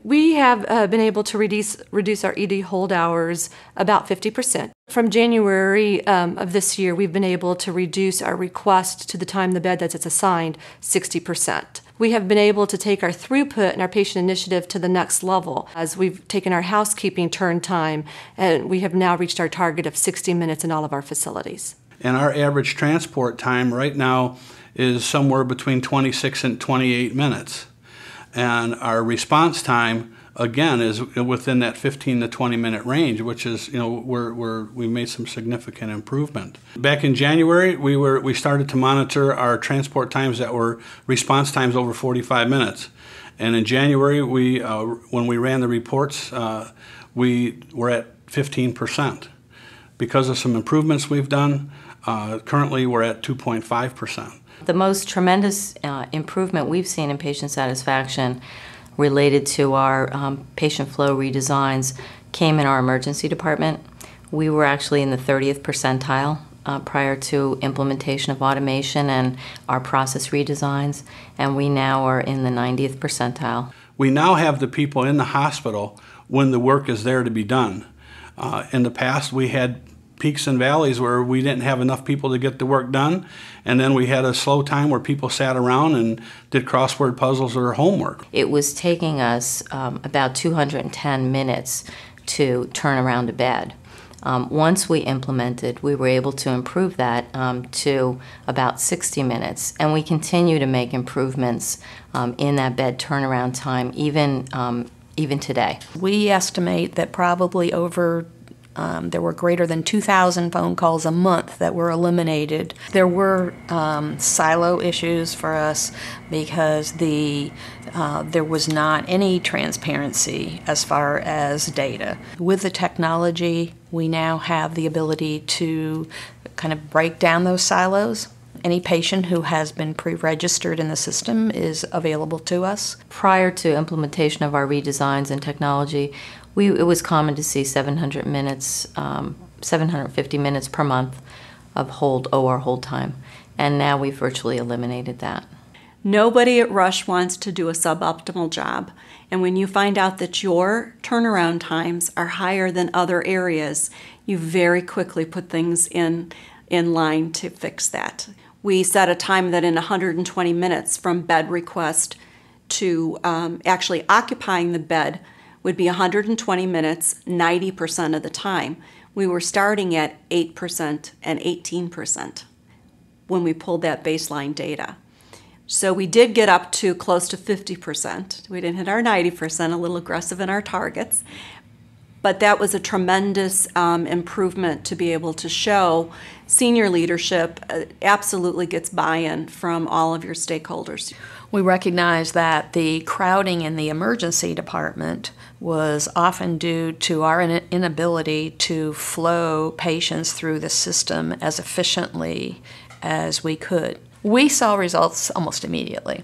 We have been able to reduce our ED hold hours about 50%. From January of this year, we've been able to reduce our request to the time the bed that's assigned 60%. We have been able to take our throughput and our patient initiative to the next level as we've taken our housekeeping turn time, and we have now reached our target of 60 minutes in all of our facilities. And our average transport time right now is somewhere between 26 and 28 minutes. And our response time, again, is within that 15 to 20 minute range, which is, we made some significant improvement. Back in January, we started to monitor our transport times that were response times over 45 minutes. And in January, when we ran the reports, we were at 15%. Because of some improvements we've done, currently we're at 2.5%. The most tremendous improvement we've seen in patient satisfaction related to our patient flow redesigns came in our emergency department. We were actually in the 30th percentile prior to implementation of automation and our process redesigns, and we now are in the 90th percentile. We now have the people in the hospital when the work is there to be done. In the past, we had peaks and valleys where we didn't have enough people to get the work done, and then we had a slow time where people sat around and did crossword puzzles or homework. It was taking us about 210 minutes to turn around a bed. Once we implemented, we were able to improve that to about 60 minutes, and we continue to make improvements in that bed turnaround time even today. We estimate that probably there were greater than 2,000 phone calls a month that were eliminated. There were silo issues for us because there was not any transparency as far as data. With the technology, we now have the ability to kind of break down those silos. Any patient who has been pre-registered in the system is available to us. Prior to implementation of our redesigns and technology, it was common to see 750 minutes per month of OR hold time, and now we've virtually eliminated that. Nobody at Rush wants to do a suboptimal job, and when you find out that your turnaround times are higher than other areas, you very quickly put things in line to fix that. We set a time that in 120 minutes from bed request to actually occupying the bed would be 120 minutes 90% of the time. We were starting at 8% and 18% when we pulled that baseline data. So we did get up to close to 50%. We didn't hit our 90%, a little aggressive in our targets, but that was a tremendous improvement to be able to show senior leadership absolutely gets buy-in from all of your stakeholders. We recognize that the crowding in the emergency department was often due to our inability to flow patients through the system as efficiently as we could. We saw results almost immediately.